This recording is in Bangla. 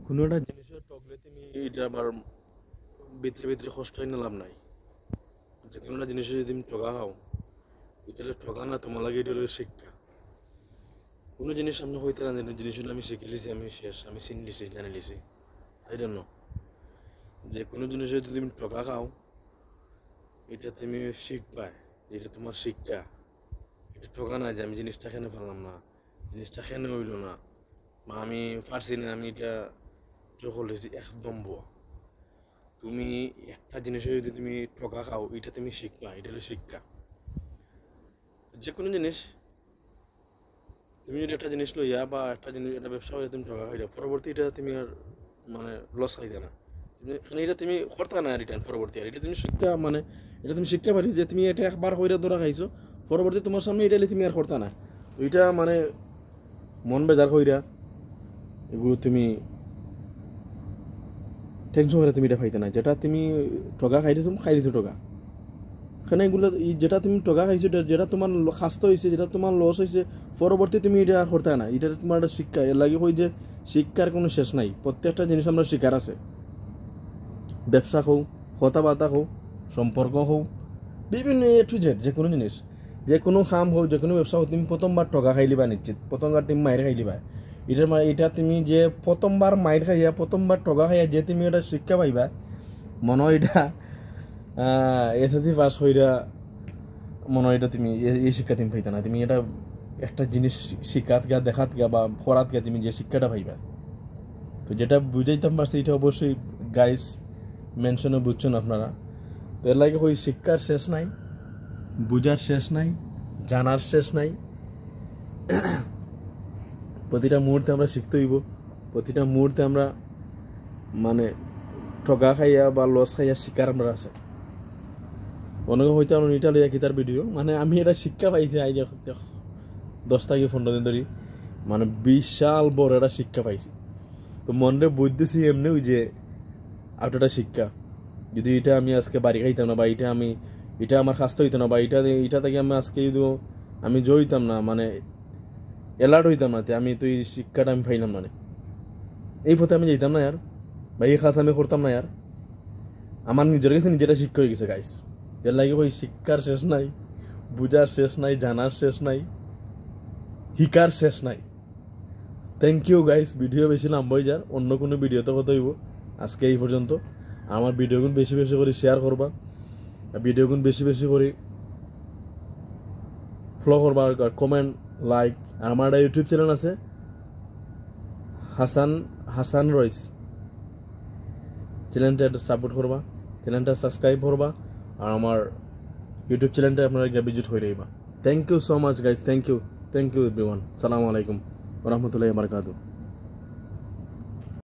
কোনো একটা জিনিসের ঠকলে তুমি এটা আবার ভিতরে ভিতরে কষ্ট হয় না, লাভ নাই। যে কোনো একটা জিনিসে যদি তুমি ঠকা খাও, এটা হলো ঠকা না, তোমার লাগে এটা হলো শিক্ষা। কোনো জিনিস সামনে হইতে না জানি, জিনিসগুলো আমি শিখে লিছি, আমি শেষ, আমি চিনি লিছি, জানি লিছি। এই জন্য যে কোনো জিনিসে যদি তুমি ঠকা খাও, এটা তুমি শিখবা, এটা তোমার শিক্ষা। এটা ঠকা না যে আমি জিনিসটা খেনে ফেললাম না, জিনিসটা খেনে হইলো না, বা আমি পারছি না, আমি এটা যখন লেছি একদম ভুয়া। তুমি একটা জিনিসে যদি তুমি ঠকা খাও, এটা তুমি শিখবা, এটা হলো শিক্ষা। যে কোনো জিনিস তুমি যদি একটা জিনিস লইয়া বা একটা জিনিস একটা ব্যবসা করে তুমি ঠকা খাইলে, পরবর্তী এটা তুমি আর মানে লস খাইতে না, তুমি এখানে এটা তুমি করতে না রিটার্ন পরবর্তী, আর এটা তুমি শিক্ষা, মানে এটা তুমি শিক্ষা পারি যে তুমি এটা একবার হইরা ধরা খাইছো, পরবর্তী তোমার সামনে এটা তুমি আর করতে না। ওইটা মানে মন বেজার হইরা এগুলো তুমি টেনশন করে তুমি এটা খাইতে না, যেটা তুমি ঠকা খাইছো, তুমি খাইছো ঠকা। এখানে এগুলো যেটা তুমি ঠকা খাইছো, যেটা তোমার স্বাস্থ্য হয়েছে, যেটা তোমার লস হয়েছে, পরবর্তী তুমি এটা আর করতে না। এটা তোমার একটা শিক্ষা। এর লাগে হই যে শিক্ষার কোনো শেষ নাই, প্রত্যেকটা জিনিস আমরা শিকার আছে। ব্যবসা হোক, কথাবার্তা হোক, সম্পর্ক হোক, বিভিন্ন এ টু জেড, যে কোনো জিনিস, যে কোনো কাম হোক, যে কোনো ব্যবসা হোক, তুমি প্রথমবার ঠকা খাইলিবা নিশ্চিত, প্রথমবার তুমি মায়ের খাইলিবা। এটার মানে এটা তুমি যে প্রথমবার মায়ের খাইয়া, প্রথমবার ঠকা খাইয়া যে তুমি এটা শিক্ষা পাইবা, মনে হয় এটা এসএসসি পাস হইরা মনে হয় এটা তুমি এই শিক্ষা তুমি পাইতা না। তুমি এটা একটা জিনিস শিখাত গা, দেখাত গা বা পড়াত গা, তুমি যে শিক্ষাটা পাইবা। তো যেটা বুঝাইতাম পারছি, এটা অবশ্যই গাইস মেনশনে বুঝছেন আপনারা। তো এর লাগে ওই শিক্ষার শেষ নাই, বুঝার শেষ নাই, জানার শেষ নাই। প্রতিটা মুহূর্তে আমরা শিখতে হইব, প্রতিটা মুহূর্তে আমরা মানে ঠগা খাইয়া বা লস খাইয়া শিকার আমরা আছে। অনেকে হয়তো আমার এটা লইয়া কি তার ভিডিও, মানে আমি এটা শিক্ষা পাইছি আই 10 থেকে 15 দিন ধরে, মানে বিশাল বড় একটা শিক্ষা পাইছি। তো মনে বুঝতেছি এমনি ওই যে আউটটা শিক্ষা, যদি এটা আমি আজকে বাড়ি খাইতাম না, বা এটা আমার স্বাস্থ্য হইতো না, বা এটা থেকে আমি আজকে যদি আমি জয়িতাম না, মানে অ্যালার্ট হইতাম না, আমি তো এই শিক্ষাটা আমি পাইলাম, মানে এই পথে আমি যেতাম না ইয়ার, বা এই কাজ আমি করতাম না ইয়ার। আমার নিজের কাছে নিজেরা শিক্ষা হয়ে গেছে গাইস। এর লাগে ওই শিক্ষার শেষ নাই, বুঝার শেষ নাই, জানার শেষ নাই, হিকার শেষ নাই। Thank you guys. ভিডিও বেশি লম্বা হয়ে যার, অন্য কোনো ভিডিওতে কথা হইব। আজকে এই পর্যন্ত। আমার ভিডিওগুলো বেশি বেশি করে শেয়ার করবা, ভিডিওগুলো বেশি বেশি করে ফলো করবা, কমেন্ট, লাইক। আর আমার একটা ইউটিউব চ্যানেল আছে, হাসান রয়েস, চ্যানেলটা একটু সাপোর্ট করবা, চ্যানেলটা সাবস্ক্রাইব করবা, আর আমার ইউটিউব চ্যানেলটা আপনারা গিয়ে ভিজিট হয়ে রইবা। Thank you so much guys, thank you everyone. সালামু আলাইকুম ওয়া রাহমাতুল্লাহি ওয়া বারাকাতুহু।